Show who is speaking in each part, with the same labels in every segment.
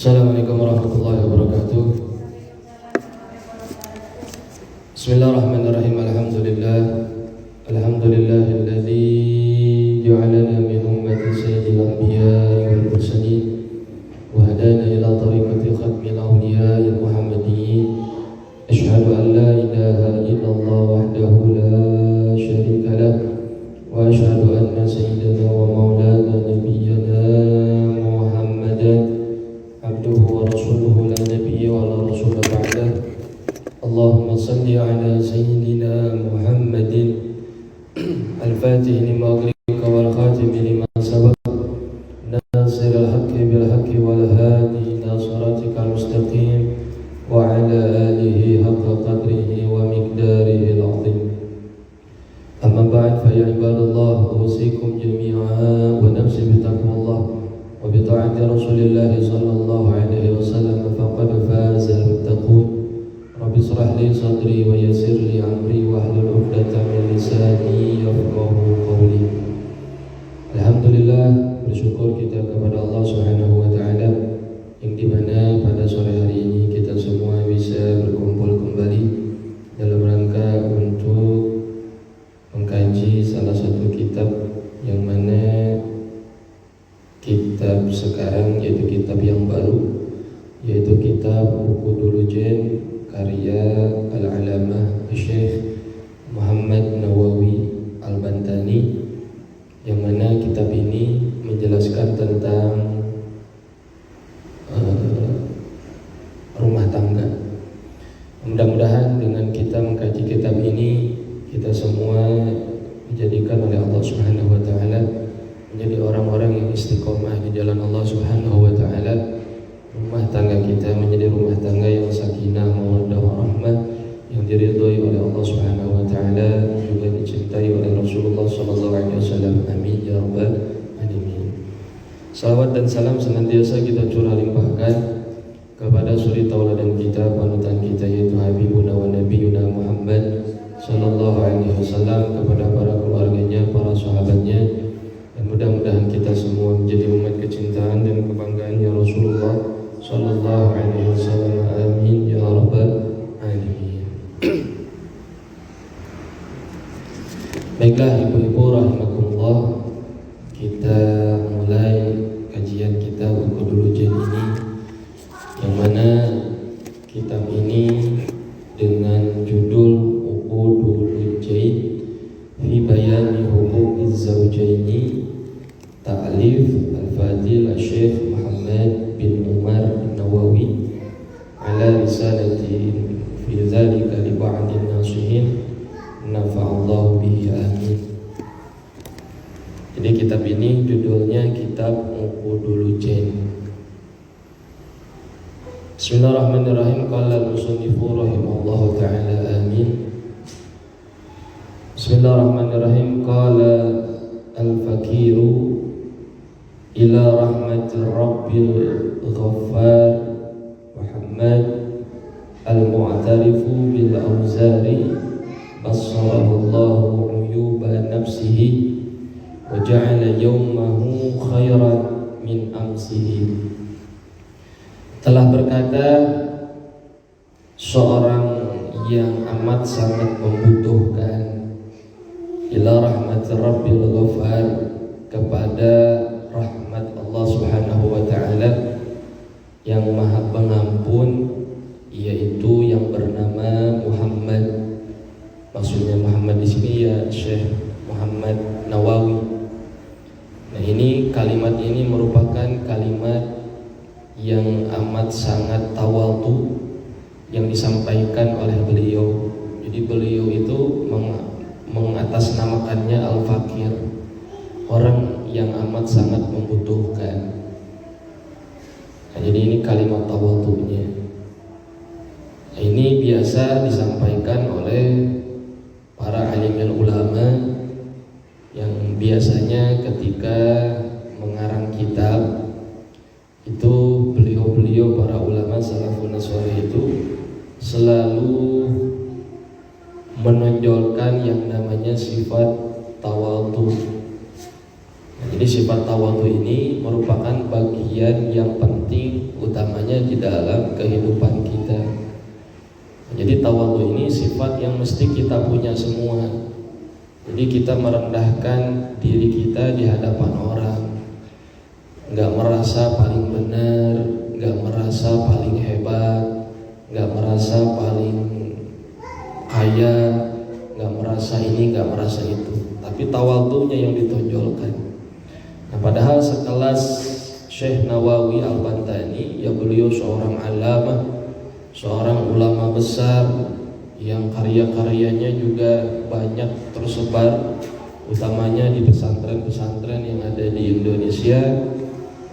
Speaker 1: Assalamualaikum warahmatullahi wabarakatuh. Bismillahirrahmanirrahim. Alhamdulillahilladzi ja'alana min ummati sayyidil anbiya'i wal mursalin wa hadana ila tariqati khatmil awliya'i muhammadiyyin. Asyhadu an la ilaha illallah wahdahu la syarika lah wa asyhadu anna sayyidana wa maulana nabiyyana Muhammadan abduhu wa rasuluhu la nabiyya wa la rasula ba'dah. Allahumma salli ala sayyidina Muhammadin al-fatih lima ughliqa wal khatim lima sabaq nasir al-haqqi bil haqqi wal hadi ila siratikal mustaqim wa ala alihi haqqa qadrihi wa miqdarihi al-'azim. Amma ba'd, fa ya ibadallah, usikum jami'an wa nafsi bi taqwallah wa bi ta'ati Rasulillah sallallahu alaihi wasallam faqad faza al-muttaqun. Rabbi shrah li sadri wa yassir li amri wa hlul 'uqdatam min lisani yafqahu qawli. Alhamdulillah, bersyukur kita kepada Allah Subhanahu wa taala yang dimana pada sore hari ini kita semua bisa berkumpul kembali dalam rangka untuk mengkaji salah satu kitab yang mana kitab sekarang yaitu kitab yang baru, yaitu kitab Uqudul-Jen karya Al-Alamah Syekh Muhammad Nawawi Al-Bantani, yang mana kitab ini menjelaskan tentang rumah tangga. Mudah-mudahan dengan kita mengkaji kitab ini, kita semua dijadikan oleh Allah Subhanahu wa taala menjadi orang-orang yang istiqomah di jalan Allah Subhanahu wa taala. Rumah tangga kita menjadi rumah tangga yang sakinah, mawaddah, warahmah, yang diridhoi oleh Allah Subhanahu wa taala, juga dicintai oleh Rasulullah sallallahu alaihi wasallam. Amin ya rabbal alamin. Salawat dan salam senantiasa kita curah limpahkan kepada suri tauladan kita, panutan kita, yaitu Habibuna wa Nabiyuna Muhammad sallallahu alaihi wasallam, kepada para keluarganya, para sahabatnya, dan mudah-mudahan kita semua menjadi umat kecintaan dan kebanggaannya Rasulullah sallallahu alaihi wasallam. Amin ya rabbal alamin. Baiklah ibu-ibu rahimakumullah, kita mulai kajian kita Uqudul-Jen ini, yang mana kitab ini dengan judul Uqudul-Jen fi bayani huquqiz zawjaini, ta'alif al-fadil Syekh Muhammad bin Umar Nawawi, ala risalati fi dzalika li ba'din nasihin nafa'allahu bihi amin. Jadi kitab ini judulnya kitab Uqudul-Jen. Bismillahirrahmanirrahim. Qala al-musannifu rahimahullahu ta'ala amin. Bismillahirrahmanirrahim. Qala al-fakiru ila rahmatir rabbil ghaffar Muhammad al-mu'tarifu bil awzari bassarahullahu uyuba nafsihi wa ja'ala yawmahu khairan min amsihi. Telah berkata seorang yang amat sangat membutuhkan ila rahmatir rabbil ghaffar, kepada rahmat Allah Subhanahu wa taala yang Maha Pengampun, yaitu yang bernama Muhammad. Maksudnya Muhammad di sini ya Syekh Muhammad Nawawi. Nah, ini kalimat ini merupakan kalimat yang amat sangat tawadhu yang disampaikan oleh beliau. Jadi beliau itu mengatasnamakannya al-fakir, orang yang amat sangat membutuhkan. Nah, jadi ini kalimat tawadhunya. Nah, ini biasa disampaikan oleh para alim dan ulama yang biasanya ketika mengarang kitab itu beliau-beliau para ulama salafun saleh itu selalu menonjolkan yang namanya sifat tawadhu. Jadi sifat tawadhu ini merupakan bagian yang penting utamanya di dalam kehidupan kita. Jadi tawadhu ini sifat yang mesti kita punya semua. Jadi kita merendahkan diri kita di hadapan orang, nggak merasa paling benar, nggak merasa paling hebat, nggak merasa paling kaya, nggak merasa ini, nggak merasa itu. Tapi tawadhunya yang ditonjolkan. Nah, padahal sekelas Syekh Nawawi Al-Bantani, ya beliau seorang alamah, seorang ulama besar yang karya-karyanya juga banyak tersebar, utamanya di pesantren-pesantren yang ada di Indonesia.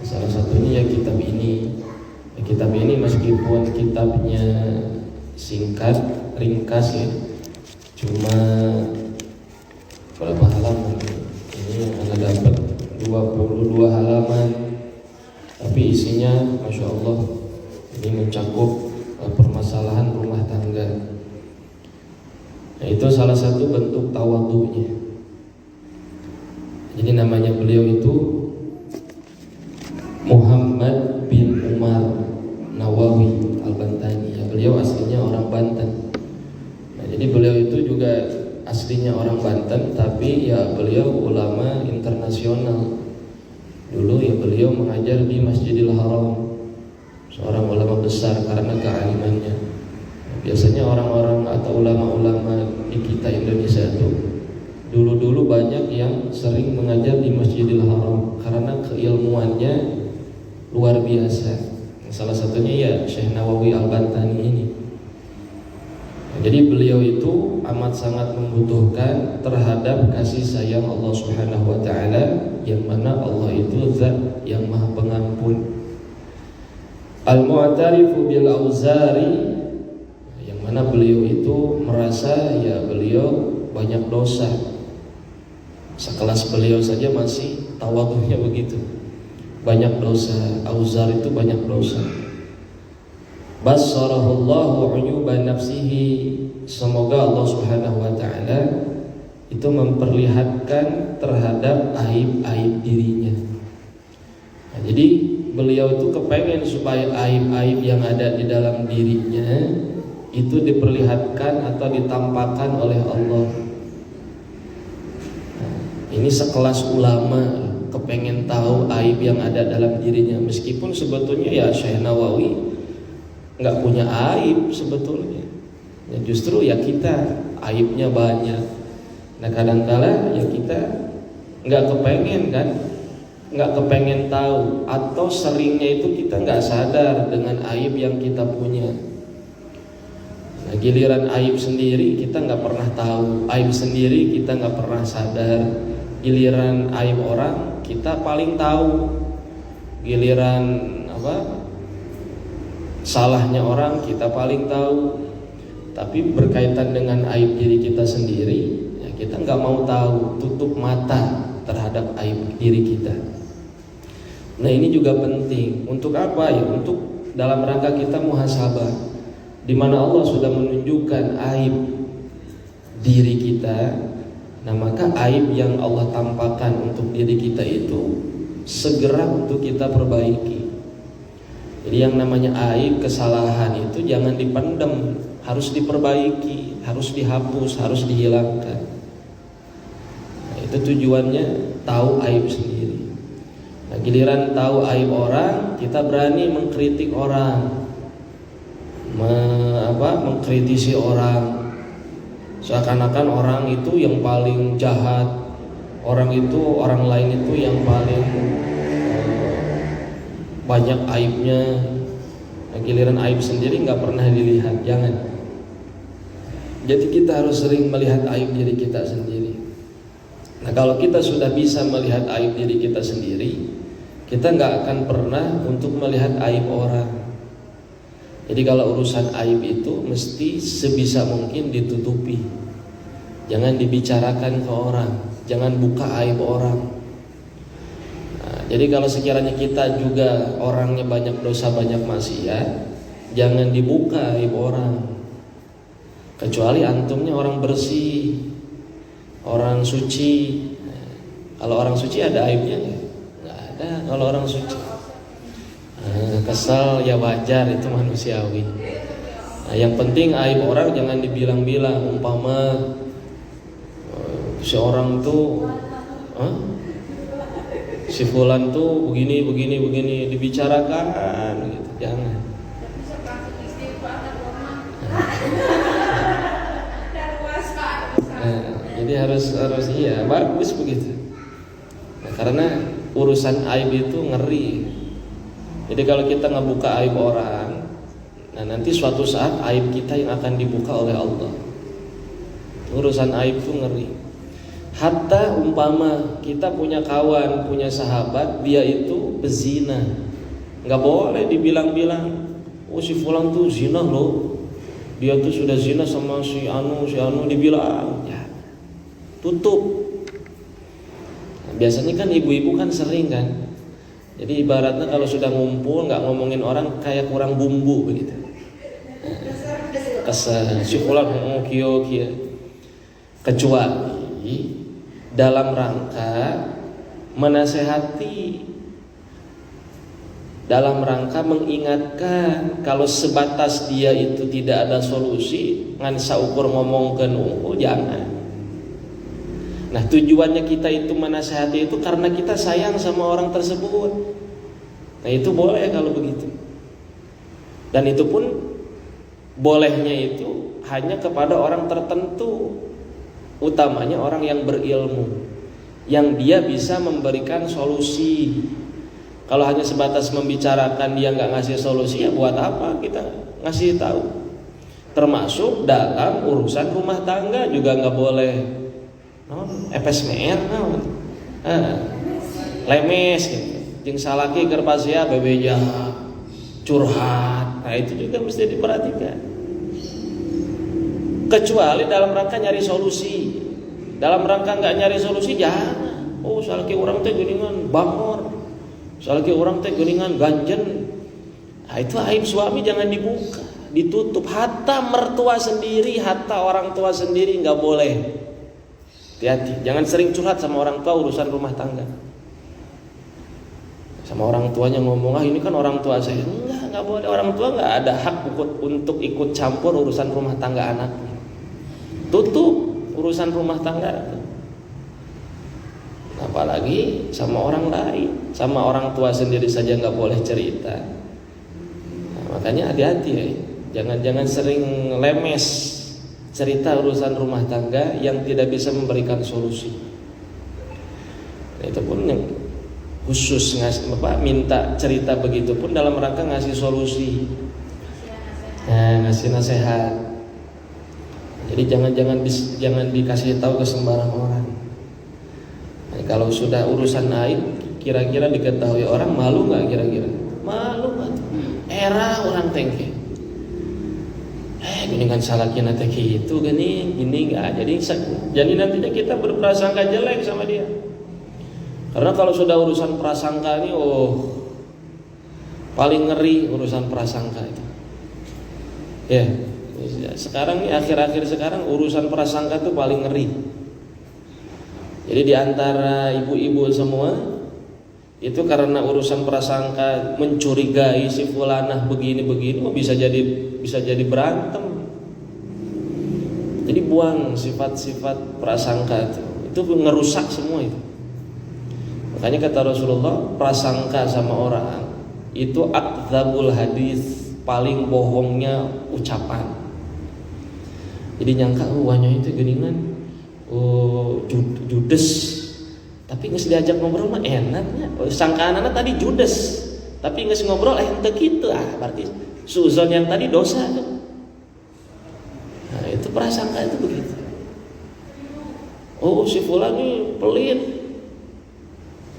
Speaker 1: Salah satunya ya kitab ini. Kitab ini meskipun kitabnya singkat, ringkas ya, cuma berapa halaman? Ini Anda dapat 22 halaman, tapi isinya Masya Allah ini mencakup permasalahan rumah tangga. Nah, itu salah satu bentuk tawadhunya. Jadi namanya beliau itu Muhammad bin Umar Nawawi Al-Bantani. Ya, beliau aslinya orang Banten. Nah, jadi beliau itu juga aslinya orang Banten, tapi ya beliau ulama internasional. Dulu ya beliau mengajar di Masjidil Haram, seorang ulama besar karena kealimannya. Biasanya orang-orang atau ulama-ulama di kita Indonesia itu dulu-dulu banyak yang sering mengajar di Masjidil Haram karena keilmuannya luar biasa. Salah satunya ya Syekh Nawawi Al-Bantani ini. Jadi beliau itu amat sangat membutuhkan terhadap kasih sayang Allah Subhanahu wa taala, yang mana Allah itu zat yang Maha Pengampun. Al-Mu'tarifu bil Auzari, yang mana beliau itu merasa ya beliau banyak dosa. Sekelas beliau saja masih tawadhunya begitu, banyak dosa. Auzar itu banyak dosa. Bassarahullahu uyuba nafsihi, semoga Allah Subhanahu wa taala itu memperlihatkan terhadap aib-aib dirinya. Nah, jadi beliau itu kepengen supaya aib-aib yang ada di dalam dirinya itu diperlihatkan atau ditampakkan oleh Allah. Nah, ini sekelas ulama kepengen tahu aib yang ada dalam dirinya, meskipun sebetulnya ya Syekh Nawawi nggak punya aib sebetulnya. Ya justru ya kita aibnya banyak. Nah kadang-kala ya kita nggak kepengen kan, nggak kepengen tahu, atau seringnya itu kita nggak sadar dengan aib yang kita punya. Nah giliran aib sendiri kita nggak pernah tahu, aib sendiri kita nggak pernah sadar. Giliran aib orang kita paling tahu, giliran salahnya orang kita paling tahu. Tapi berkaitan dengan aib diri kita sendiri ya kita nggak mau tahu, tutup mata terhadap aib diri kita. Nah ini juga penting. Untuk apa ya? Untuk dalam rangka kita muhasabah, di mana Allah sudah menunjukkan aib diri kita. Nah maka aib yang Allah tampakkan untuk diri kita itu segera untuk kita perbaiki. Jadi yang namanya aib, kesalahan itu jangan dipendam, harus diperbaiki, harus dihapus, harus dihilangkan. Nah, itu tujuannya tahu aib sendiri. Nah, giliran tahu aib orang, kita berani mengkritik orang, mengkritisi orang, seakan-akan orang itu yang paling jahat, orang lain itu yang paling banyak aibnya. Nah, giliran aib sendiri nggak pernah dilihat, jangan. Jadi kita harus sering melihat aib diri kita sendiri. Nah kalau kita sudah bisa melihat aib diri kita sendiri, kita nggak akan pernah untuk melihat aib orang. Jadi kalau urusan aib itu mesti sebisa mungkin ditutupi, jangan dibicarakan ke orang, jangan buka aib orang. Jadi kalau sekiranya kita juga orangnya banyak dosa, banyak maksiat, jangan dibuka aib orang. Kecuali antumnya orang bersih, orang suci. Kalau orang suci ada aibnya nggak? Nggak ada kalau orang suci. Kesal ya wajar, itu manusiawi. Nah, yang penting aib orang jangan dibilang-bilang. Umpama si orang tuh si fulan tuh begini dibicarakan gitu, jangan. Jadi harus iya bagus begitu. Nah, karena urusan aib itu ngeri. Jadi kalau kita ngebuka aib orang, nah nanti suatu saat aib kita yang akan dibuka oleh Allah. Urusan aib itu ngeri. Hatta umpama kita punya kawan, punya sahabat, dia itu bezina, nggak boleh dibilang-bilang, oh si fulan tuh zina loh, dia tuh sudah zina sama si anu, dibilang, ya tutup. Nah, biasanya kan ibu-ibu kan sering kan. Jadi ibaratnya kalau sudah ngumpul nggak ngomongin orang kayak kurang bumbu begitu. Kesel, si fulan kio. Kecuali dalam rangka menasehati, dalam rangka mengingatkan kalau sebatas dia itu tidak ada solusi, ngan saukur ngomongkeun jangan. Nah tujuannya kita itu menasehati itu karena kita sayang sama orang tersebut. Nah itu boleh kalau begitu. Dan itu pun bolehnya itu hanya kepada orang tertentu, utamanya orang yang berilmu, yang dia bisa memberikan solusi. Kalau hanya sebatas membicarakan dia nggak ngasih solusi, ya buat apa kita ngasih tahu. Termasuk dalam urusan rumah tangga juga nggak boleh lemes gitu. Jeung salaki keur pasea bebeja curhat. Nah itu juga mesti diperhatikan. Kecuali dalam rangka nyari solusi. Dalam rangka nggak nyari solusi jangan. Oh salaki orang teh geuningan bangor, salaki orang teh geuningan ganjen. Nah itu aib suami jangan dibuka, ditutup. Hatta mertua sendiri, hatta orang tua sendiri nggak boleh. Hati-hati, jangan sering curhat sama orang tua urusan rumah tangga. Sama orang tuanya ngomong, ini kan orang tua saya. Enggak boleh. Orang tua nggak ada hak untuk ikut campur urusan rumah tangga anaknya. Tutup urusan rumah tangga. Apalagi sama orang lain, sama orang tua sendiri saja nggak boleh cerita. Nah, makanya hati-hati ya. Jangan sering lemes cerita urusan rumah tangga yang tidak bisa memberikan solusi. Nah, itu pun yang khusus minta cerita begitu pun dalam rangka ngasih solusi, ngasih nasihat. Jadi jangan dikasih tahu ke sembarang orang. Nah, kalau sudah urusan aib, kira-kira diketahui orang, malu nggak kira-kira? Malu nggak? Era orang tengke. Gini kan salahnya nanti gitu, gini nggak. Jadi nantinya kita berprasangka jelek sama dia. Karena kalau sudah urusan prasangka ini, paling ngeri urusan prasangka itu. Ya, sekarang nih akhir-akhir sekarang urusan prasangka itu paling ngeri. Jadi di antara ibu-ibu semua itu karena urusan prasangka mencurigai si fulanah begini bisa jadi berantem. Jadi buang sifat-sifat prasangka itu ngerusak semua itu. Makanya kata Rasulullah, prasangka sama orang itu akdzabul hadis, paling bohongnya ucapan. Jadi nyangka wahnya itu geningan judes, tapi nges diajak ngobrol mah enaknya. Sangkaan anak tadi judes, tapi nges ngobrol ente gitu, berarti suzon yang tadi dosa tuh. Nah itu prasangka itu begitu. Oh si fulan ini pelit,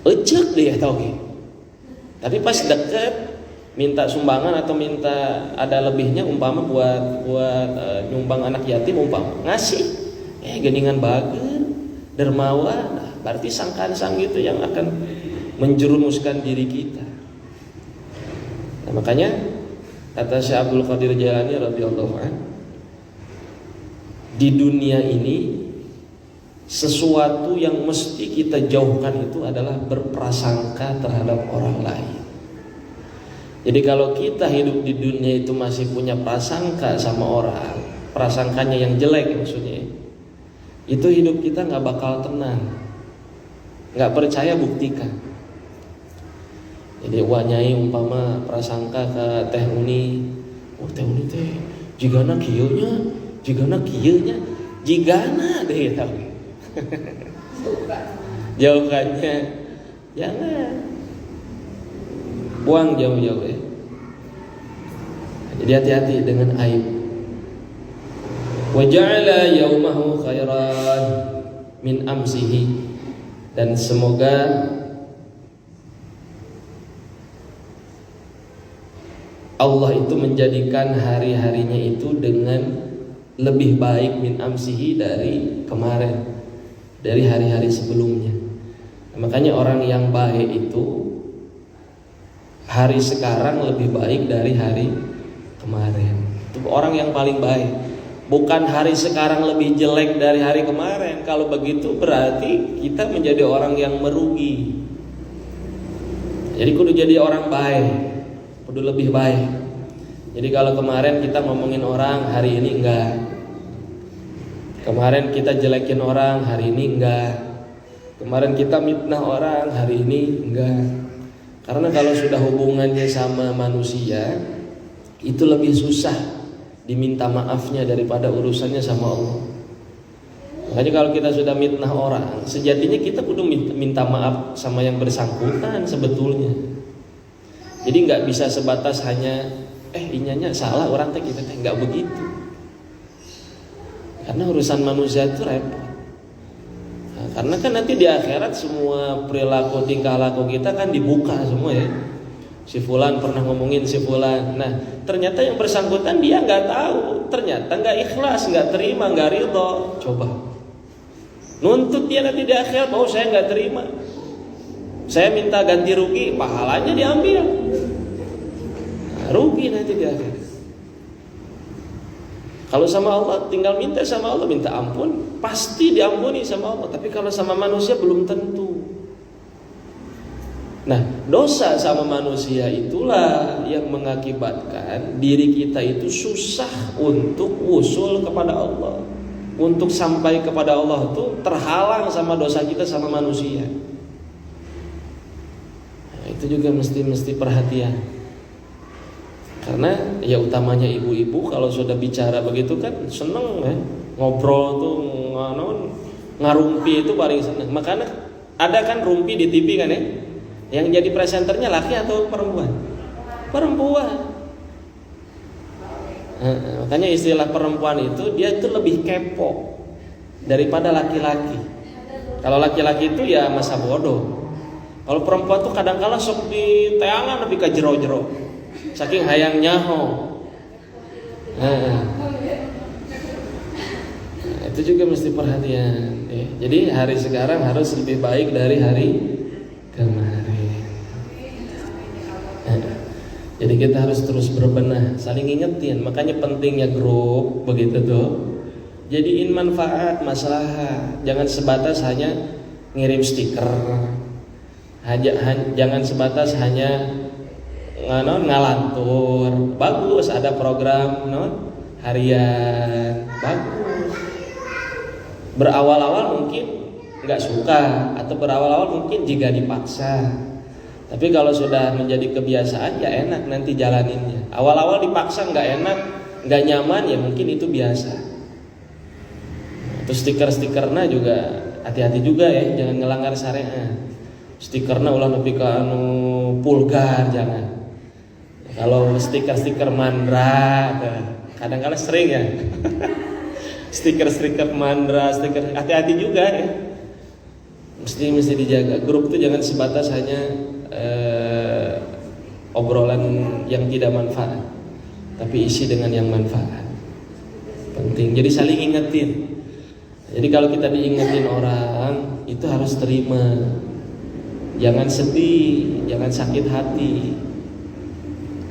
Speaker 1: ecek dia tau gitu. Tapi pas deket minta sumbangan atau minta ada lebihnya, umpama buat nyumbang anak yatim, umpama ngasih, geningan bager, dermawan, berarti sangkaan gitu yang akan menjerumuskan diri kita. Nah, makanya kata Syekh Abdul Qadir Jailani radhiyallahu anhu, di dunia ini sesuatu yang mesti kita jauhkan itu adalah berprasangka terhadap orang lain. Jadi kalau kita hidup di dunia itu masih punya prasangka sama orang, prasangkanya yang jelek maksudnya, itu hidup kita nggak bakal tenang. Nggak percaya buktikan. Jadi wanyai umpama prasangka ke Teh Uni, oh Teh Uni teh jigana kieunya, jigana deh tahu. Jauhkannya, jangan buang jauh-jauh ya. Jadi hati-hati dengan aib. Wa ja'ala yaumahu khairan min amsihi, dan semoga Allah itu menjadikan hari-harinya itu dengan lebih baik min amsihi dari kemarin, dari hari-hari sebelumnya. Makanya orang yang baik itu hari sekarang lebih baik dari hari kemarin. Itu orang yang paling baik. Bukan hari sekarang lebih jelek dari hari kemarin. Kalau begitu berarti kita menjadi orang yang merugi. Jadi kudu jadi orang baik, kudu lebih baik. Jadi kalau kemarin kita ngomongin orang, hari ini enggak. Kemarin kita jelekin orang, hari ini enggak. Kemarin kita mitnah orang, hari ini enggak. Karena kalau sudah hubungannya sama manusia, itu lebih susah diminta maafnya daripada urusannya sama Allah. Makanya kalau kita sudah mitnah orang, sejatinya kita kudu minta maaf sama yang bersangkutan sebetulnya. Jadi nggak bisa sebatas hanya inyanya salah orang teh kita teh, nggak begitu. Karena urusan manusia itu repot. Nah, karena kan nanti di akhirat semua perilaku tingkah laku kita kan dibuka semua ya. Si fulan pernah ngomongin si fulan. Nah, ternyata yang bersangkutan dia nggak tahu, ternyata nggak ikhlas, nggak terima, nggak ridho. Coba nuntut dia nanti di akhirat, oh saya nggak terima, saya minta ganti rugi, pahalanya diambil. Nah, rugi nanti di akhirat. Kalau sama Allah tinggal minta sama Allah, minta ampun, pasti diampuni sama Allah. Tapi kalau sama manusia belum tentu. Nah, dosa sama manusia itulah yang mengakibatkan diri kita itu susah untuk usul kepada Allah. Untuk sampai kepada Allah itu terhalang sama dosa kita sama manusia. Nah, itu juga mesti perhatian. Karena ya utamanya ibu-ibu kalau sudah bicara begitu kan seneng ya. Ngobrol tuh ngarumpi itu paling seneng. Makanya ada kan rumpi di TV kan ya. Yang jadi presenternya laki atau perempuan? Perempuan. Makanya istilah perempuan itu dia itu lebih kepo daripada laki-laki. Kalau laki-laki itu ya masa bodoh. Kalau perempuan tuh kadang-kala sok di teangan lebih ke jero-jero. Saking hayang nyaho. Itu juga mesti perhatian. Jadi hari sekarang harus lebih baik dari hari kemarin. Jadi kita harus terus berbenah, saling ingetin. Makanya pentingnya grup begitu tuh. Jadiin manfaat, masalah. Jangan sebatas hanya ngirim stiker. Jangan sebatas hanya ngalantur. Bagus ada program harian. Bagus. Berawal-awal mungkin nggak suka atau berawal-awal mungkin jika dipaksa. Tapi kalau sudah menjadi kebiasaan ya enak nanti jalaninnya. Awal-awal dipaksa nggak enak, nggak nyaman ya mungkin itu biasa. Terus stiker-stikernya juga hati-hati juga ya, jangan ngelanggar syariat. Stikernya ulah lebih ke vulgar jangan. Kalau stiker-stiker mandra, kadang-kadang sering ya. Stiker-stiker mandra, stiker hati-hati juga ya. Mesti dijaga. Grup itu jangan sebatas hanya obrolan yang tidak manfaat, tapi isi dengan yang manfaat. Penting. Jadi saling ingetin. Jadi kalau kita diingetin orang, itu harus terima. Jangan sedih, jangan sakit hati.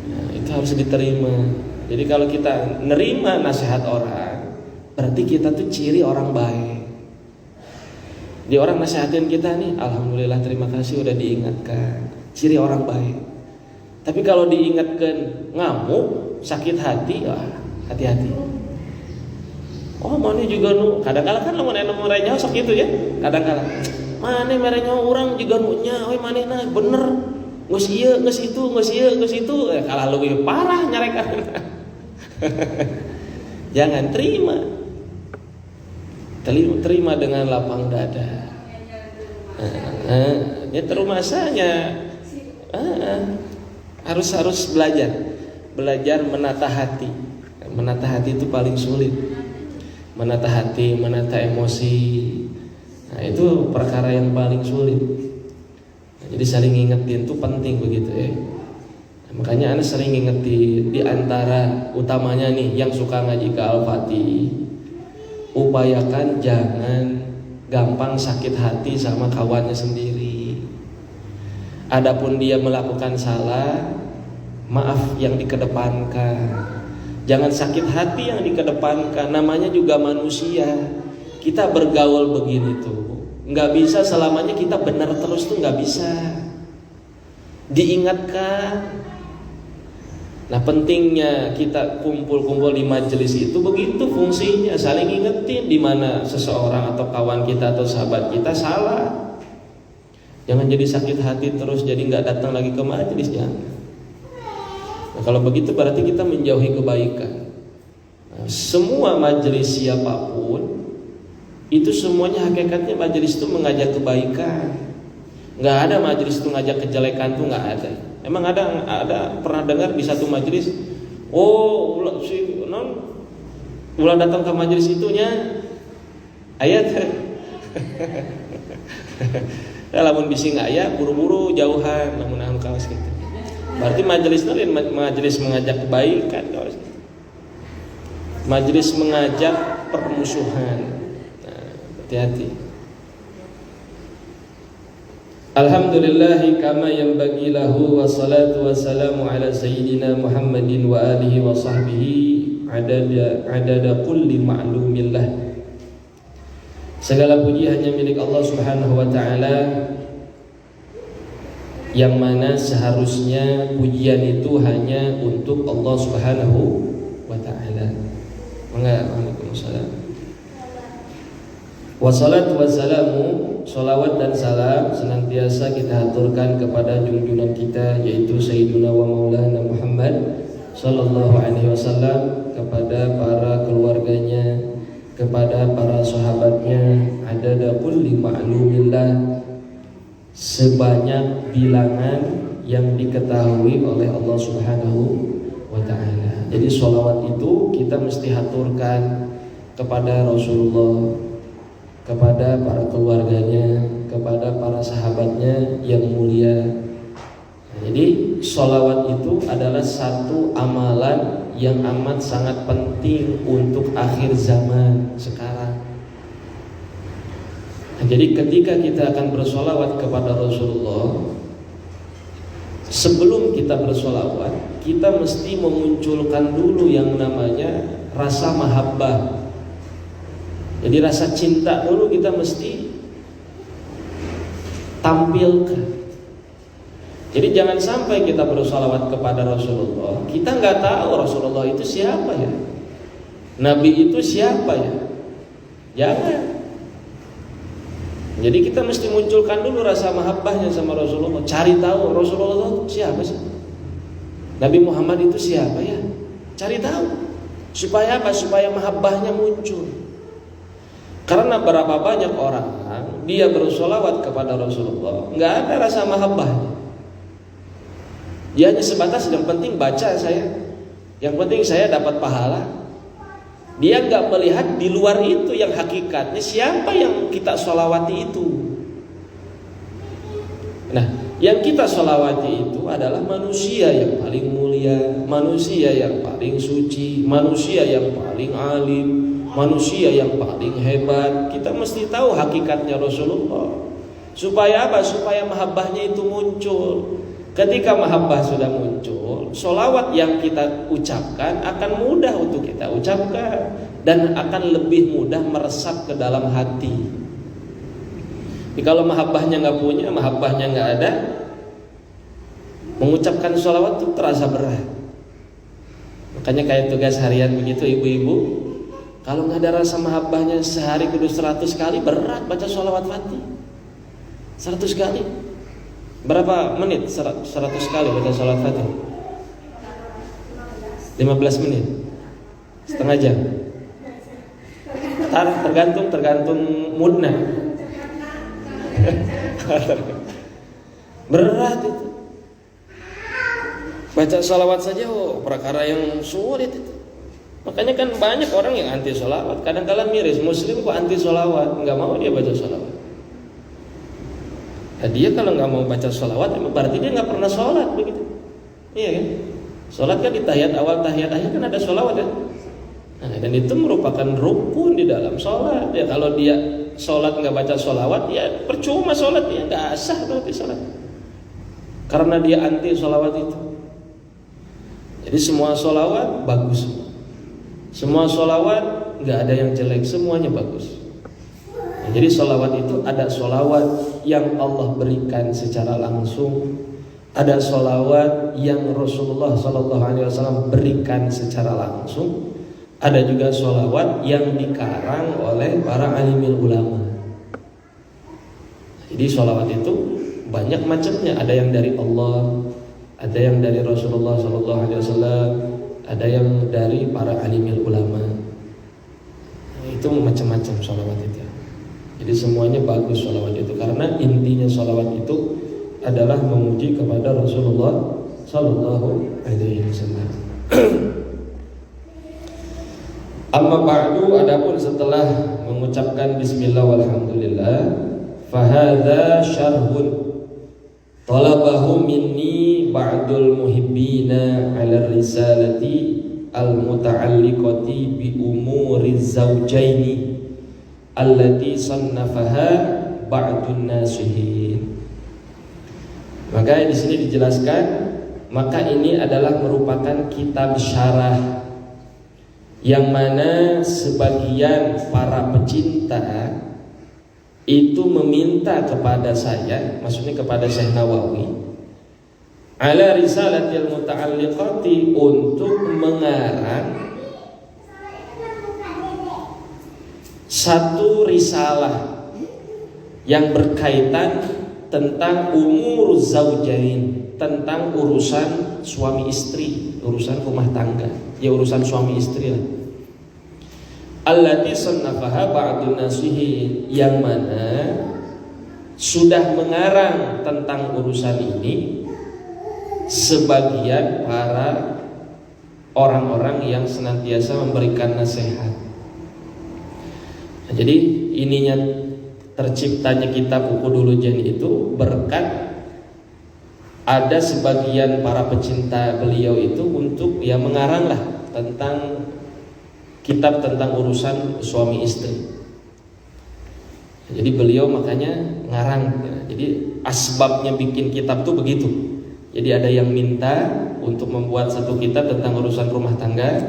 Speaker 1: Nah, itu harus diterima. Jadi kalau kita nerima nasihat orang, berarti kita tuh ciri orang baik. Di orang nasihatin kita nih, alhamdulillah terima kasih udah diingatkan. Ciri orang baik.
Speaker 2: Tapi kalau diingatkan ngamuk, sakit hati, wah hati-hati. Oh mana juga nu, kadang-kadang kan lamun anu merenya sok gitu ya. Kadang-kadang mana merenya orang juga nu nya, we manehna bener. Geus ieu, geus itu, geus ieu, geus itu, kalah leuwih parah nyarekan. Jangan terima dengan lapang dada. Ya terumasanya harus belajar menata hati. Menata hati itu paling sulit. Menata hati, menata emosi. Nah, itu perkara yang paling sulit. Nah, jadi saling ngingetin itu penting begitu ya. Nah, makanya Anda sering ngingetin di antara utamanya nih yang suka ngaji ke Al-Fatih, upayakan jangan gampang sakit hati sama kawannya sendiri. Adapun dia melakukan salah, maaf yang dikedepankan. Jangan sakit hati yang dikedepankan. Namanya juga manusia. Kita bergaul begini tuh, nggak bisa selamanya kita benar terus tuh, nggak bisa. Diingatkan. Nah pentingnya kita kumpul-kumpul di majelis itu begitu fungsinya, saling ingetin di mana seseorang atau kawan kita atau sahabat kita salah. Jangan jadi sakit hati terus jadi nggak datang lagi ke majelis, jangan. Nah kalau begitu berarti kita menjauhi kebaikan. Nah, semua majelis siapapun itu semuanya hakikatnya majelis itu mengajak kebaikan. Nggak ada majelis itu ngajak kejelekan tuh, nggak ada. Emang ada pernah dengar di satu majelis, ulah datang ke majelis itunya ayat. Lamun bising ayat buru-buru jauhan, lamun anu kaos gitu. Berarti majelis lain majelis mengajak kebaikan, kaos. Majelis mengajak permusuhan. Nah, hati-hati. Alhamdulillahi kama yanbaghi lahu wassalatu wassalamu ala sayyidina Muhammadin wa alihi wa sahbihi adada kulli ma'lumillah. Segala puji hanya milik Allah Subhanahu wa taala, yang mana seharusnya pujian itu hanya untuk Allah Subhanahu wa taala. Waalaikumsalam. Wassalatu wassalamu, salawat dan salam senantiasa kita haturkan kepada junjungan kita, yaitu Sayyiduna wa Maulana Muhammad sallallahu alaihi wasallam, kepada para keluarganya, kepada para sahabatnya, adada kulli ma'lumillah, sebanyak bilangan yang diketahui oleh Allah Subhanahu wa ta'ala. Jadi sholawat itu kita mesti haturkan kepada Rasulullah, kepada para keluarganya, kepada para sahabatnya yang mulia. Jadi sholawat itu adalah satu amalan yang amat sangat penting untuk akhir zaman sekarang. Nah, jadi ketika kita akan bersolawat kepada Rasulullah, sebelum kita bersolawat, kita mesti memunculkan dulu yang namanya rasa mahabbah. Jadi rasa cinta dulu kita mesti tampilkan. Jadi jangan sampai kita bersolawat kepada Rasulullah, kita nggak tahu Rasulullah itu siapa ya, Nabi itu siapa ya. Jangan. Jadi kita mesti munculkan dulu rasa mahabbahnya sama Rasulullah. Cari tahu Rasulullah itu siapa sih, Nabi Muhammad itu siapa ya. Cari tahu. Supaya apa? Supaya mahabbahnya muncul. Karena berapa banyak orang dia bersolawat kepada Rasulullah, nggak ada rasa mahabbahnya. Dia hanya sebatas yang penting baca saya, yang penting saya dapat pahala. Dia nggak melihat di luar itu yang hakikatnya siapa yang kita solawati itu. Nah, yang kita solawati itu adalah manusia yang paling mulia, manusia yang paling suci, manusia yang paling alim, manusia yang paling hebat. Kita mesti tahu hakikatnya Rasulullah. Supaya apa? Supaya mahabbahnya itu muncul. Ketika mahabbah sudah muncul, sholawat yang kita ucapkan akan mudah untuk kita ucapkan dan akan lebih mudah meresap ke dalam hati. Jadi kalau mahabbahnya nggak punya, mahabbahnya nggak ada, Mengucapkan sholawat itu terasa berat. Makanya kayak tugas harian begitu ibu-ibu, kalau nggak ada rasa mahabbahnya sehari kudu 100 kali, berat baca sholawat Fatih 100 kali. Berapa menit 100 kali baca sholawat Fatih? 15 menit, setengah jam. Tergantung moodnya. Berat itu. Baca sholawat saja perkara yang sulit itu. Makanya kan banyak orang yang anti sholawat. Kadang-kadang miris, muslim kok anti sholawat, nggak mau dia baca sholawat. Nah, dia kalau nggak mau baca sholawat, berarti dia nggak pernah sholat begitu. Iya kan? Sholat kan di tahiyat awal, tahiyat akhir kan ada sholawat kan. Nah, dan itu merupakan rukun di dalam sholat. Ya kalau dia sholat nggak baca sholawat, ya percuma sholat, dia nggak sah berarti sholat. Karena dia anti sholawat itu. Jadi semua sholawat bagus. Semua sholawat nggak ada yang jelek, semuanya bagus. Nah, jadi sholawat itu ada sholawat yang Allah berikan secara langsung, ada sholawat yang Rasulullah SAW berikan secara langsung, ada juga sholawat yang dikarang oleh para alimil ulama. Jadi sholawat itu banyak macamnya, ada yang dari Allah, ada yang dari Rasulullah SAW, ada yang dari para alimil ulama. Itu macam-macam sholawat itu. Jadi semuanya bagus sholawat itu, karena intinya sholawat itu adalah memuji kepada Rasulullah Sallallahu Alaihi Wasallam. Amma ba'du, adapun setelah mengucapkan Bismillah walhamdulillah, fahadha syarhun talabahu minni ba'dul muhibbina ala risalati al-muta'alliqati bi umuri zawjaini allati sannafaha ba'dun nasihin. Maka di sini dijelaskan, maka ini adalah merupakan kitab syarah yang mana sebagian para pecinta itu meminta kepada saya, maksudnya kepada Syekh Nawawi, ala risalatil muta'alliqati, untuk mengarang satu risalah yang berkaitan tentang umur zaujain, tentang urusan suami istri, urusan rumah tangga, ya urusan suami istri lah. Allati sannafaha ba'dun nasihin, yang mana sudah mengarang tentang urusan ini sebagian para orang-orang yang senantiasa memberikan nasihat. Nah, jadi ininya terciptanya kitab Uqudul Jan itu berkat ada sebagian para pecinta beliau itu untuk ya mengarang lah tentang kitab tentang urusan suami istri. Jadi beliau makanya ngarang. Jadi asbabnya bikin kitab tuh begitu. Jadi ada yang minta untuk membuat satu kitab tentang urusan rumah tangga,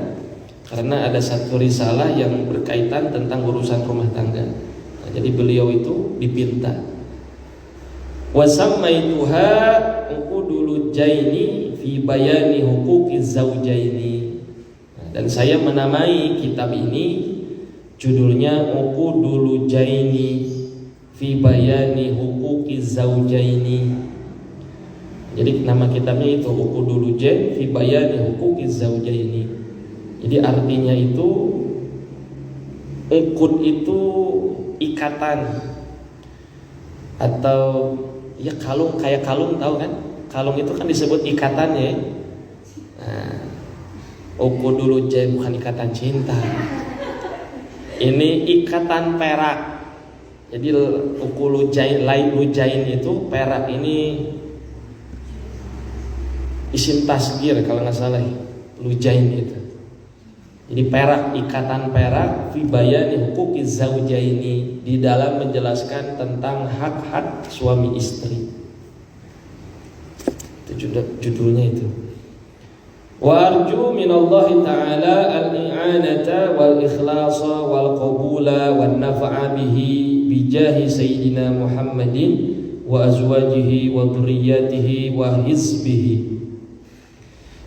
Speaker 2: karena ada satu risalah yang berkaitan tentang urusan rumah tangga. Nah, jadi beliau itu dipinta. Wa sammaituha Uqudul Jaini fi bayani huquqiz zaujaini. Dan saya menamai kitab ini judulnya Uqudul Jaini fi bayani huquqiz zaujaini. Jadi nama kitabnya itu Uqudul Jain fi bayani huquqiz zaujaini. Jadi artinya itu uqud itu ikatan atau ya kalung, kayak kalung, tahu kan? Kalung itu kan disebut ikatan ya. Nah, Uqudul Jain bukan ikatan cinta. Ini ikatan perak. Jadi Uqudul Jain, Lujain itu perak, ini isim tasgir kalau nggak salah, Lujain itu. Jadi perak, ikatan perak, fi bayani huquqiz zaujaini, di dalam menjelaskan tentang hak-hak suami istri. Itu judulnya itu. Wa arju minallahi ta'ala al-i'anata wal ikhlasa wal qabula wan naf'a bihi bijahi sayyidina Muhammadin wa azwajihi wa dzurriyyatihi wa hizbihi.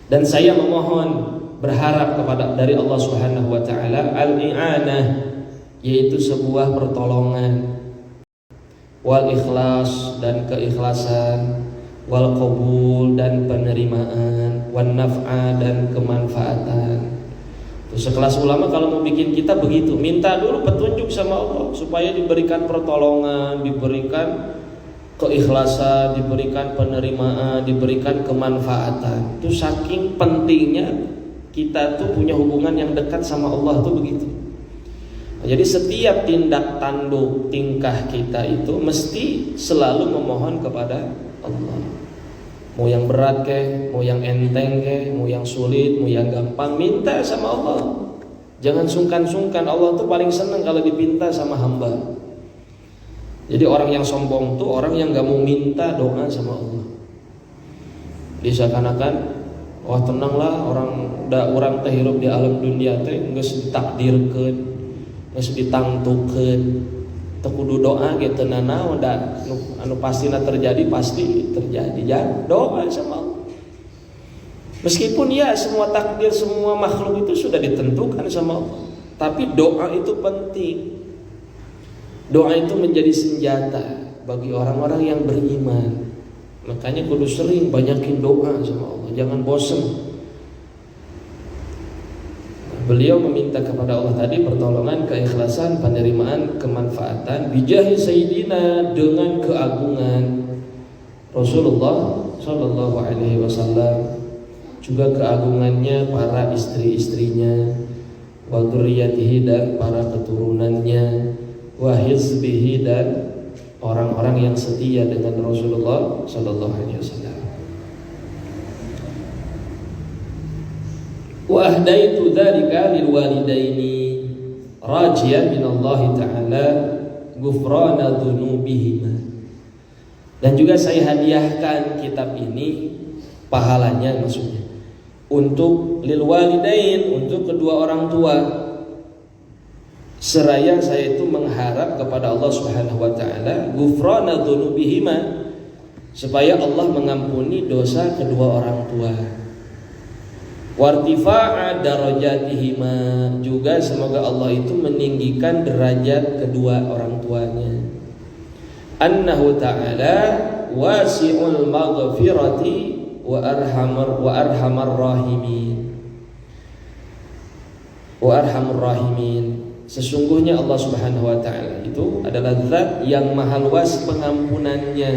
Speaker 2: Dan saya memohon berharap kepada dari Allah Subhanahu wa taala al-i'anah, yaitu sebuah pertolongan, wal ikhlas dan keikhlasan, wal qabul dan penerimaan, wan naf'a dan kemanfaatan. Terus sekelas ulama kalau mau bikin kita begitu, minta dulu petunjuk sama Allah supaya diberikan pertolongan, diberikan keikhlasan, diberikan penerimaan, diberikan kemanfaatan. Itu saking pentingnya kita tuh punya hubungan yang dekat sama Allah tuh begitu. Jadi setiap tindak tanduk tingkah kita itu mesti selalu memohon kepada Allah. Mau yang berat ke, mau yang enteng ke, mau yang sulit, mau yang gampang, minta sama Allah. Jangan sungkan-sungkan. Allah tuh paling senang kalau dipinta sama hamba. Jadi orang yang sombong tuh orang yang gak mau minta doa sama Allah. Dia seakan-akan, wah tenanglah, orang teh hirup di alam dunia teh geus ditakdirkeun, geus ditangtukeun. Teu kudu doa ge teu nanaon da anu pastina terjadi pasti terjadi. Jangan doa sama Allah. Meskipun ya semua takdir semua makhluk itu sudah ditentukan sama Allah, tapi doa itu penting. Doa itu menjadi senjata bagi orang-orang yang beriman. Makanya kudu sering banyakin doa sama Allah, jangan bosan. Beliau meminta kepada Allah tadi pertolongan, keikhlasan, penerimaan, kemanfaatan bijahi sayyidina, dengan keagungan Rasulullah sallallahu alaihi wasallam, juga keagungannya para istri-istrinya, wa dzurriyyatihi dan para keturunannya, wa hizbihi dan orang-orang yang setia dengan Rasulullah sallallahu alaihi wasallam. Wa ahdaitu dzalika lil walidaini rajiyan min Allah taala ghufrana dzunubihima. Dan juga saya hadiahkan kitab ini, pahalanya maksudnya, untuk lil walidain, untuk kedua orang tua. Seraya saya itu mengharap kepada Allah Subhanahu wa taala ghufrana dzunubihima, supaya Allah mengampuni dosa kedua orang tua. Wartifa'a darajatihima, juga semoga Allah itu meninggikan derajat kedua orang tuanya. Annahu ta'ala wasi'ul maghfirati wa arhamar rahimin. Wa arhamur rahimin. Sesungguhnya Allah Subhanahu wa taala itu adalah zat yang maha luas pengampunannya,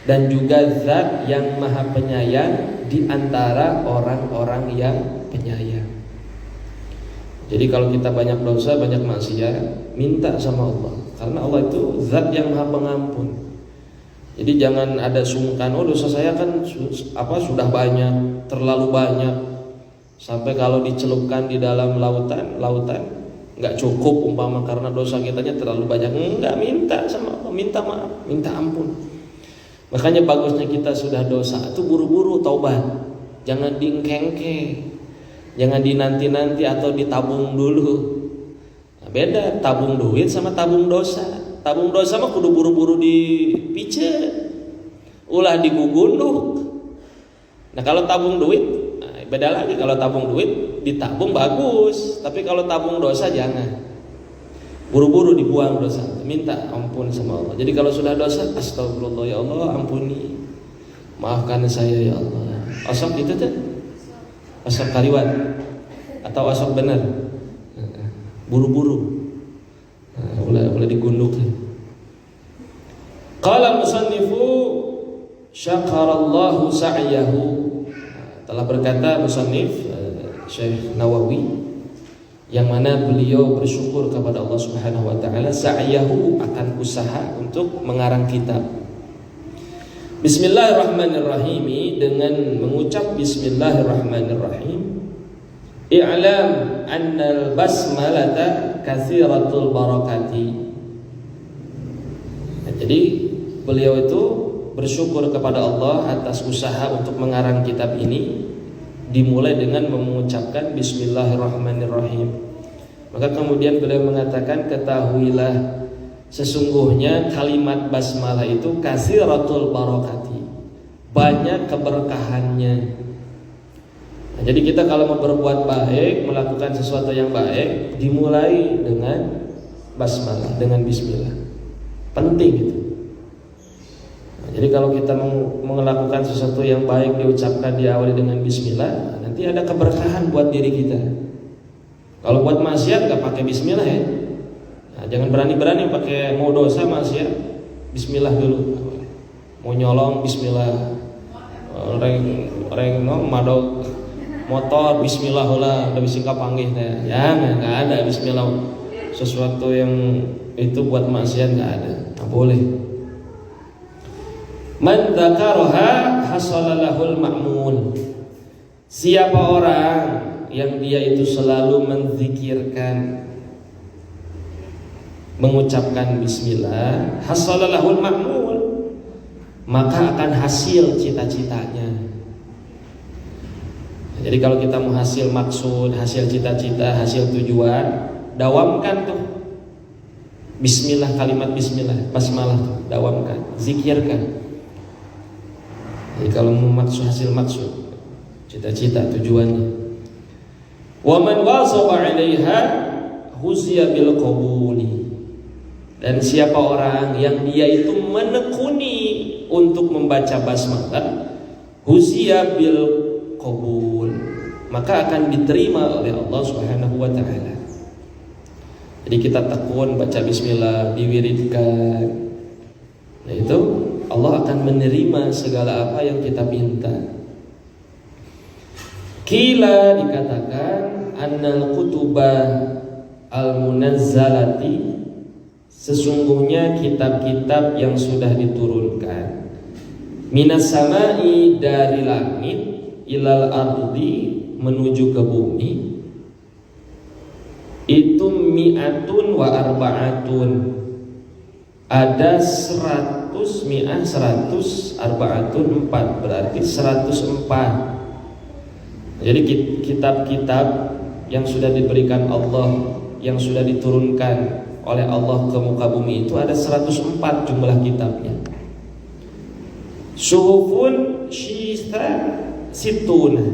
Speaker 2: dan juga zat yang maha penyayang di antara orang-orang yang penyayang. Jadi kalau kita banyak dosa, banyak maksiat, minta sama Allah, karena Allah itu zat yang maha pengampun. Jadi jangan ada sungkan, oh dosa saya kan sudah banyak, terlalu banyak, sampai kalau dicelupkan di dalam lautan nggak cukup umpama karena dosa kitanya terlalu banyak. Enggak, minta sama Allah, minta maaf, minta ampun. Makanya bagusnya kita sudah dosa itu buru-buru taubat, jangan diengkengke, jangan dinanti-nanti atau ditabung dulu. Nah, beda tabung duit sama tabung dosa. Tabung dosa mah kudu buru-buru dipice, ulah digugunduk. Nah kalau tabung duit, nah, beda lagi. Kalau tabung duit ditabung bagus, tapi kalau tabung dosa jangan. Buru-buru dibuang dosa, minta ampun sama Allah. Jadi kalau sudah dosa, astagfirullah ya Allah, ampuni, maafkan saya ya Allah. Osok itu tuh, osok kaliwat atau osok benar, buru-buru, boleh digunduk. Qala musannifu syakarallahu sa'yahu. Telah berkata musannif Syekh Nawawi, yang mana beliau bersyukur kepada Allah Subhanahu wa taala sa'yahu, akan usaha untuk mengarang kitab. Bismillahirrahmanirrahim, dengan mengucap bismillahirrahmanirrahim. I'lam annal basmalata katsiratul barakati. Nah, jadi beliau itu bersyukur kepada Allah atas usaha untuk mengarang kitab ini, dimulai dengan mengucapkan bismillahirrahmanirrahim. Maka kemudian beliau mengatakan, ketahuilah Sesungguhnya kalimat basmalah itu kasiratul barakati, banyak keberkahannya. Nah, jadi kita kalau mau berbuat baik, melakukan sesuatu yang baik, dimulai dengan basmalah, dengan bismillah. Penting itu. Nah, jadi kalau kita mau melakukan sesuatu yang baik, diucapkan, diawali dengan bismillah, nanti ada keberkahan buat diri kita. Kalau buat maksiat nggak pakai bismillah ya. Nah, jangan berani-berani pakai mau dosa maksiat, bismillah dulu. Mau nyolong bismillah, reng madog motor bismillah lah, udah bisa panggih teh. Ya nggak ada bismillah. Sesuatu yang itu buat maksiat nggak ada, nggak boleh. Man dzakaraha hasalalahul ma'mun. Siapa orang yang dia itu selalu menzikirkan, mengucapkan bismillah, hasalalahul ma'mun, maka akan hasil cita-citanya. Jadi kalau kita mau hasil maksud, hasil cita-cita, hasil tujuan, dawamkan tuh bismillah, kalimat bismillah, basmalah, dawamkan, zikirkan. Jadi kalau mau maksud, hasil maksud, cita-cita, tujuannya. Wa man wasaba 'alaiha huziya bil qabuli. Dan siapa orang yang dia itu menekuni untuk membaca basmalah, huziya bil qabul, maka akan diterima oleh Allah Subhanahu wa taala. Jadi kita tekun baca bismillah, diwiridkan. Nah itu Allah akan menerima segala apa yang kita minta. Kila dikatakan annal kutubah al-munazzalati, sesungguhnya kitab-kitab yang sudah diturunkan, minas samai, dari langit, ilal ardi, menuju ke bumi, itu mi'atun wa arba'atun, ada 100, mi'ah 100, arba'atun 4, berarti 104. Jadi kitab-kitab yang sudah diberikan Allah, yang sudah diturunkan oleh Allah ke muka bumi itu ada 104 jumlah kitabnya. Suhufun syitha situna.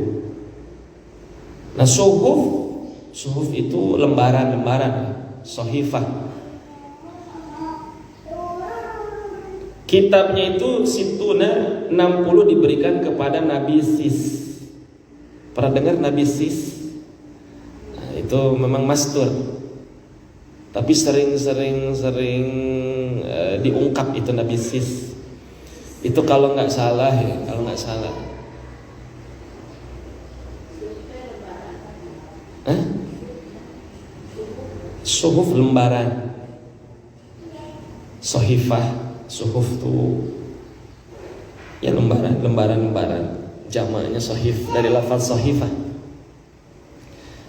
Speaker 2: Nah suhuf itu lembaran-lembaran, sohifah. Kitabnya itu situna, 60 diberikan kepada Nabi Sis. Pernah dengar Nabi Sis? Nah, itu memang mastur, tapi sering diungkap itu Nabi Sis. Itu kalau nggak salah ya, kalau nggak salah. Suhuf lembaran, sohifah, suhuf tuh ya lembaran, jamaknya sohif, dari lafaz sohifah.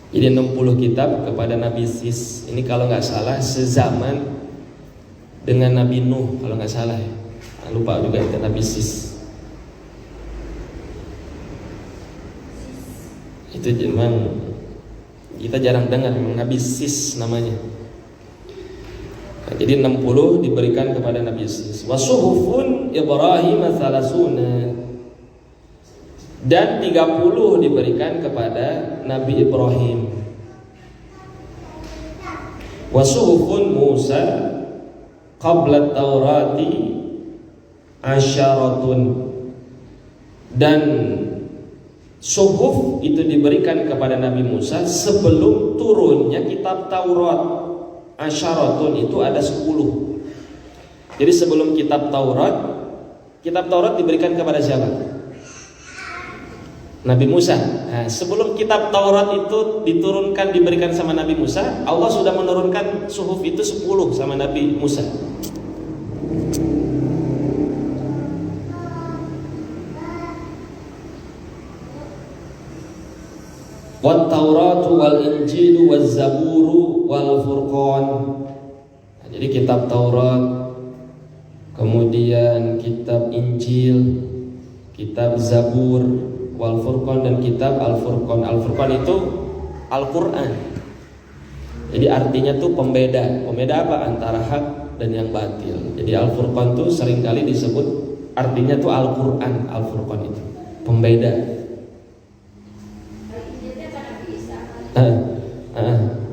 Speaker 2: Jadi 60 kitab kepada Nabi Sis. Ini kalau nggak salah sezaman dengan Nabi Nuh, kalau nggak salah ya. Lupa juga itu Nabi Sis. Itu memang kita jarang dengar Nabi Sis namanya. Nah, jadi 60 diberikan kepada Nabi Sis. Wasuhufun Ibrahim salasuna, dan 30 diberikan kepada Nabi Ibrahim. Wasuhufun Musa qabla Taurati asyaratun, dan suhuf itu diberikan kepada Nabi Musa sebelum turunnya kitab Taurat. Asyaratun itu ada 10. Jadi sebelum kitab Taurat diberikan kepada siapa? Nabi Musa. Nah, sebelum kitab Taurat itu diturunkan, diberikan sama Nabi Musa, Allah sudah menurunkan suhuf itu 10 sama Nabi Musa. Wat Tauratu wal Injilu waz Zaburu wal Furqan. Nah, jadi kitab Taurat, kemudian kitab Injil, kitab Zabur, wal Furqan, dan kitab Al-Furqan. Al-Furqan itu Al-Quran. Jadi artinya tuh pembeda. Pembeda apa? Antara hak dan yang batil. Jadi Al-Furqan itu seringkali disebut artinya tuh Al-Quran. Al-Furqan itu pembeda.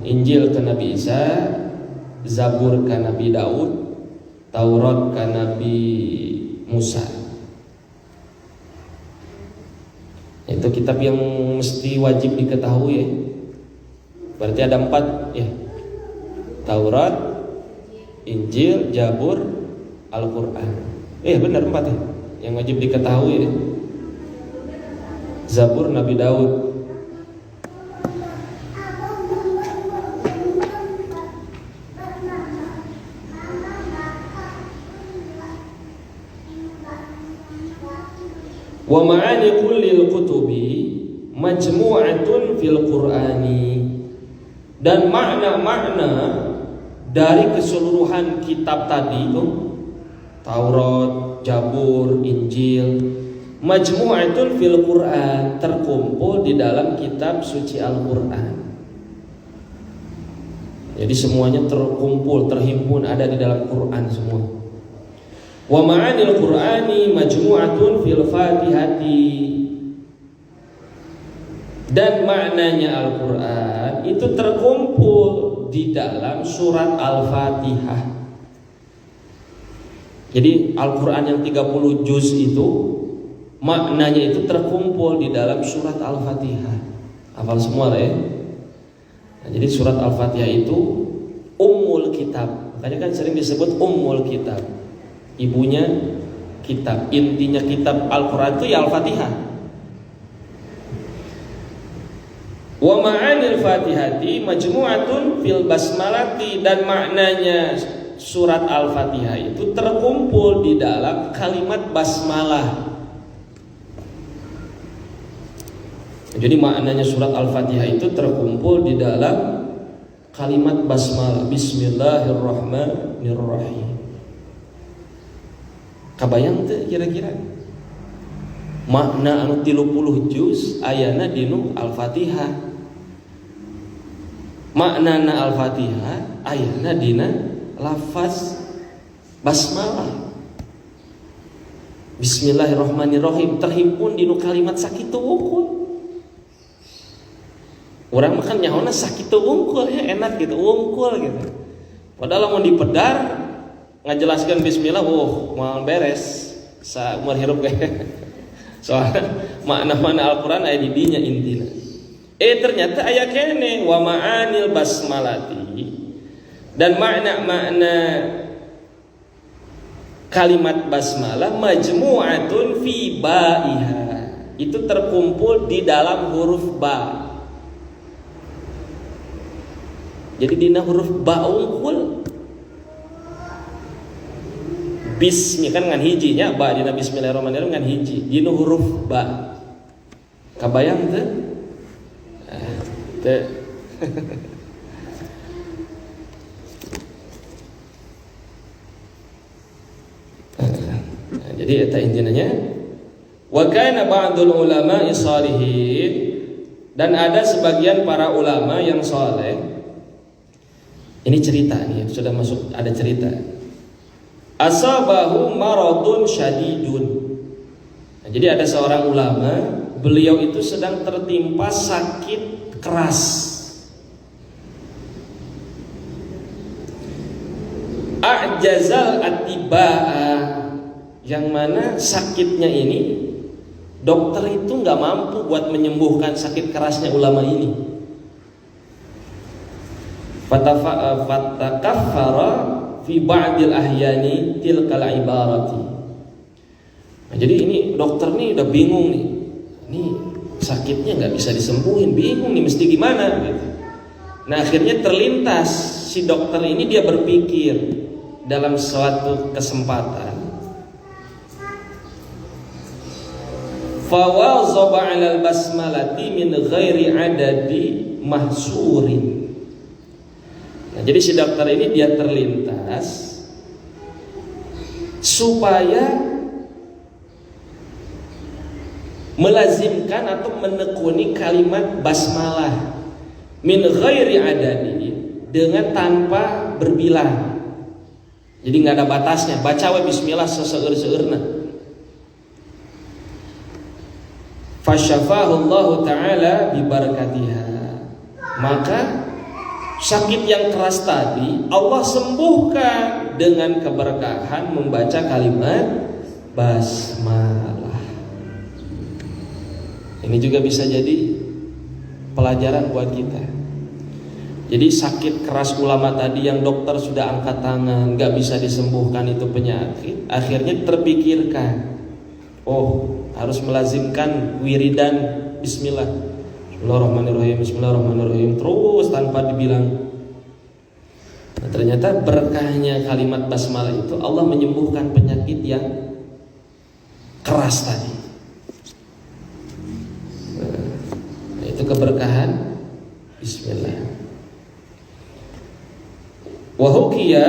Speaker 2: Injil ke Nabi Isa, Zabur ke Nabi Daud, Taurat ke Nabi Musa. Itu kitab yang mesti wajib diketahui ya. Berarti ada 4 ya. Taurat, Injil, Zabur, Al-Quran. Benar 4 ya. Yang wajib diketahui ya. Zabur Nabi Daud. Wa ma'ani kullil kutubi majmu'atun fil Qur'ani. Dan makna-makna dari keseluruhan kitab tadi itu Taurat, Zabur, Injil, majmu'atun fil Qur'an, terkumpul di dalam kitab suci Al-Qur'an. Jadi semuanya terkumpul, terhimpun ada di dalam Qur'an semua. Wa ma'anil Qur'ani majmu'atun fil Fatihati. Dan maknanya Al-Qur'an itu terkumpul di dalam surat Al-Fatihah. Jadi Al-Qur'an yang 30 juz itu maknanya itu terkumpul di dalam surat Al-Fatihah. Hafal semua lah ya. Nah, jadi surat Al-Fatihah itu ummul kitab. Makanya kan sering disebut ummul kitab. Ibunya kitab, intinya kitab Al-Quran itu ya Al-Fatihah. Wa ma'anil Fatihati majmu'atun fil basmalati. Dan maknanya surat Al-Fatihah itu terkumpul di dalam kalimat basmalah. Jadi maknanya surat Al-Fatihah itu terkumpul di dalam kalimat basmalah. Bismillahirrahmanirrahim. Kabayang teh kira-kira makna anu 30 juz ayana dinu Al-Fatihah. Maknana Al-Fatihah ayana dina lafaz basmalah. Bismillahirrahmanirrahim terhimpun dinu kalimat sakitu wungkul. Urang makan nyaona sakitu wungkul ya enak gitu, wungkul gitu. Padahal mau dipedar ngajelaskan bismillah, mau beres sa umur hirup kayak. Soalnya makna-makna Al-Qur'an aya di dinya intina. Ternyata aya kene wa ma'anil basmalati. Dan makna-makna kalimat basmalah majmu'atun fi ba'iha. Itu terkumpul di dalam huruf ba. Jadi dina huruf ba unggul. Bismi kan ngan hijinya ba dina bismillahirrahmanirrahim ngan hiji dina huruf ba. Kabayang teu? Teu. Jadi eta intinya wa kana ba'dul ulama'i shalihin. Dan ada sebagian para ulama yang saleh. Ini cerita nih, sudah masuk ada cerita. Asabahu maradun syadidun. Nah, jadi ada seorang ulama, beliau itu sedang tertimpa sakit keras. A'jazal atibaa, yang mana sakitnya ini dokter itu nggak mampu buat menyembuhkan sakit kerasnya ulama ini. Fatakaffara fi ba'dil ahyani tilkal ibarati. Nah, jadi ini dokter nih udah bingung nih. Ini sakitnya nggak bisa disembuhin, bingung nih mesti gimana gitu. Nah, akhirnya terlintas si dokter ini, dia berpikir dalam suatu kesempatan. Fawazaba 'alal basmalati min ghairi adadi mahsurin. Nah, jadi si dokter ini dia terlintas supaya melazimkan atau menekuni kalimat basmalah min ghairi adadi, dengan tanpa berbilang. Jadi nggak ada batasnya. Baca we bismillah seseur-seurna. Fasyafahu Allah Ta'ala bibarakatiha. Maka sakit yang keras tadi Allah sembuhkan dengan keberkahan membaca kalimat basmalah. Ini juga bisa jadi pelajaran buat kita. Jadi sakit keras ulama tadi yang dokter sudah angkat tangan gak bisa disembuhkan itu penyakit, akhirnya terpikirkan, oh harus melazimkan wiridan bismillah, bismillahirrahmanirrahim, bismillahirrahmanirrahim terus tanpa dibilang. Nah, ternyata berkahnya kalimat basmalah itu Allah menyembuhkan penyakit yang keras tadi. Nah, itu keberkahan bismillah. Wa hukiya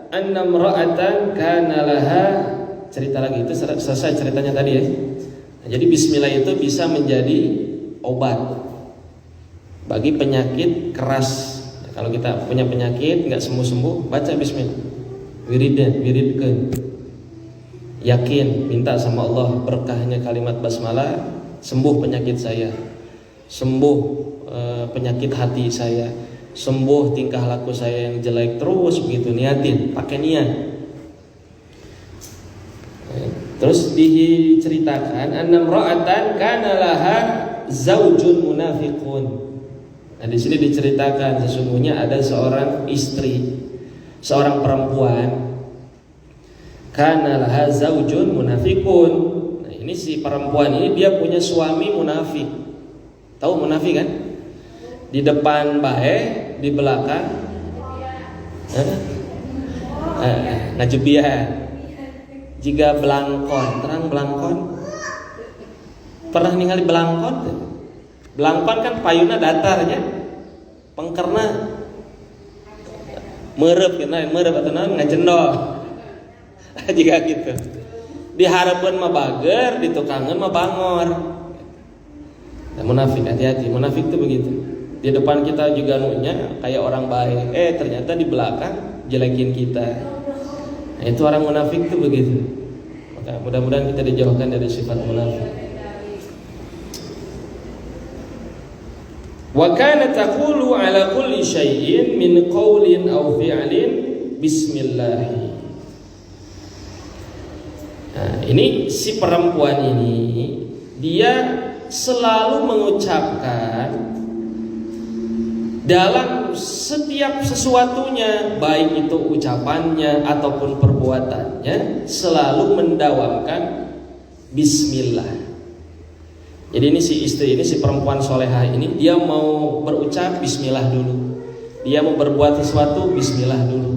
Speaker 2: anna imra'atan kana laha, cerita lagi itu selesai ceritanya tadi ya. Nah, jadi bismillah itu bisa menjadi obat bagi penyakit keras. Nah, kalau kita punya penyakit nggak sembuh-sembuh, baca bismillah. Wiridkan. Yakin, minta sama Allah berkahnya kalimat basmalah, sembuh penyakit saya. Sembuh penyakit hati saya. Sembuh tingkah laku saya yang jelek, terus begitu niatin, pakai niat. Terus diceritakan annam ra'atan kana laha zaujun munafiqun. Nah, di sini diceritakan sesungguhnya ada seorang istri, seorang perempuan, kana laha zaujun munafiqun. Nah, ini si perempuan ini dia punya suami munafik. Tahu munafik kan? Di depan baik, di belakang ngajebian. Jika belangkon, terang belangkon. Pernah ningali belangkon? Belangkon kan payuna datarnya, pengkerna merep atau ngajendol. Jika gitu. Diharapkan mah bager, ditukangan mah bangor. Nah, munafik, hati-hati, munafik itu begitu. Di depan kita juga nunya kayak orang baik, ternyata di belakang jelekin kita. Nah, itu orang munafik itu begitu. Maka mudah-mudahan kita dijauhkan dari sifat munafik. Wa kana taqulu ala kulli syai'in min qaulin aw fi'lin bismillah. Nah, ini si perempuan ini dia selalu mengucapkan dalam setiap sesuatunya, baik itu ucapannya ataupun perbuatannya, selalu mendawamkan bismillah. Jadi ini si istri ini, si perempuan solehah ini, dia mau berucap bismillah dulu. Dia mau berbuat sesuatu bismillah dulu.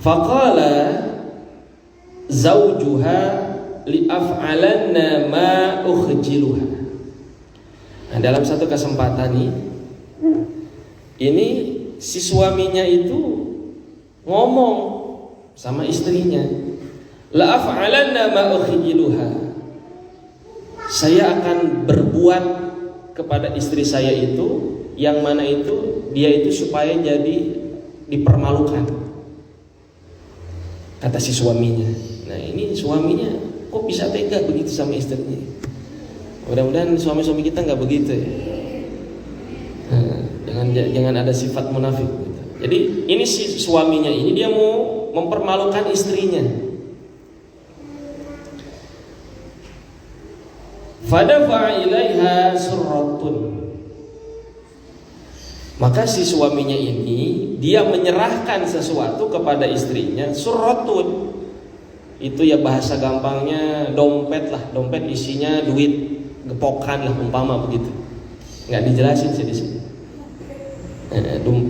Speaker 2: Faqala zaujuha li'af'alanna ma ukhjiluha. Nah, dalam satu kesempatan ini si suaminya itu ngomong sama istrinya, la af'alanna ma ukhjiluha. Saya akan berbuat kepada istri saya itu yang mana itu dia itu supaya jadi dipermalukan, kata si suaminya. Nah, ini suaminya kok bisa tega begitu sama istrinya. Mudah-mudahan suami-suami kita nggak begitu ya. Jangan ada sifat munafik gitu. Jadi ini si suaminya ini dia mau mempermalukan istrinya. Fadafa'a ilaiha surratun. Maka si suaminya ini dia menyerahkan sesuatu kepada istrinya, surratun. Itu ya bahasa gampangnya dompet lah, dompet isinya duit. Gepokan lah umpama begitu, nggak dijelasin sih di sini.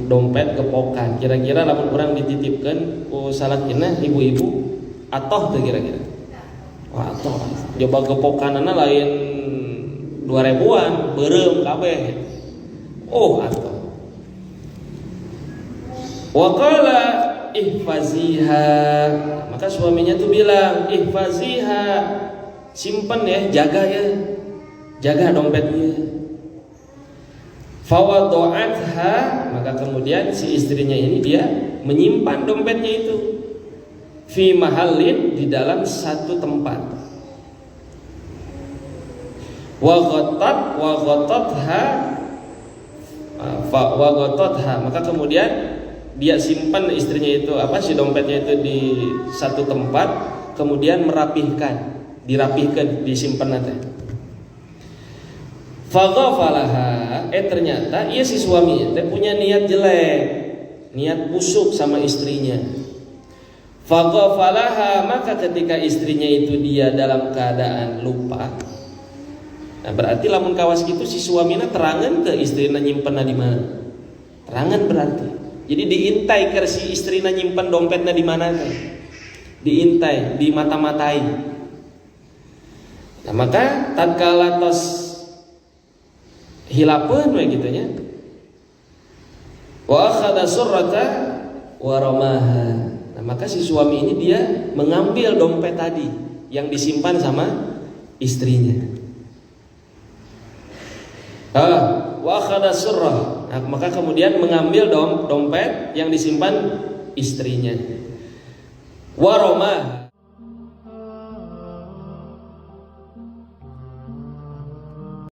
Speaker 2: Dompet gepokan, kira-kira lamun orang dititipkan ku salakina ibu-ibu atoh tuh kira-kira. Wah atoh, coba gepokanana lain 2000-an, beureum kabeh. Oh atoh. Wa qala ihfaziha, maka suaminya tuh bilang ihfaziha, simpen ya, jaga ya. Jaga dompetnya. Fawadu'atha, maka kemudian si istrinya ini dia menyimpan dompetnya itu fi mahallin, di dalam satu tempat. Wa ghatatha, maka kemudian dia simpan istrinya itu si dompetnya itu di satu tempat, kemudian dirapihkan, disimpan nanti. Faghafalaha, ternyata si suami punya niat jelek, niat busuk sama istrinya. Faghafalaha, maka ketika istrinya itu dia dalam keadaan lupa. Nah berarti lamun kawas gitu si suaminya terangan ke istrinya nyimpenna di mana. Terangan berarti. Jadi diintai ke si istrinya nyimpen dompetnya di mana kan. Diintai, dimata-matai. Nah maka tatkala tos hilapeun we kitu nya. Wa akhadha surrata wa ramaha. Nah maka si suami ini dia mengambil dompet tadi yang disimpan sama istrinya. Wa akhadha surrah, nah, maka kemudian mengambil dompet yang disimpan istrinya. Wa ramaha,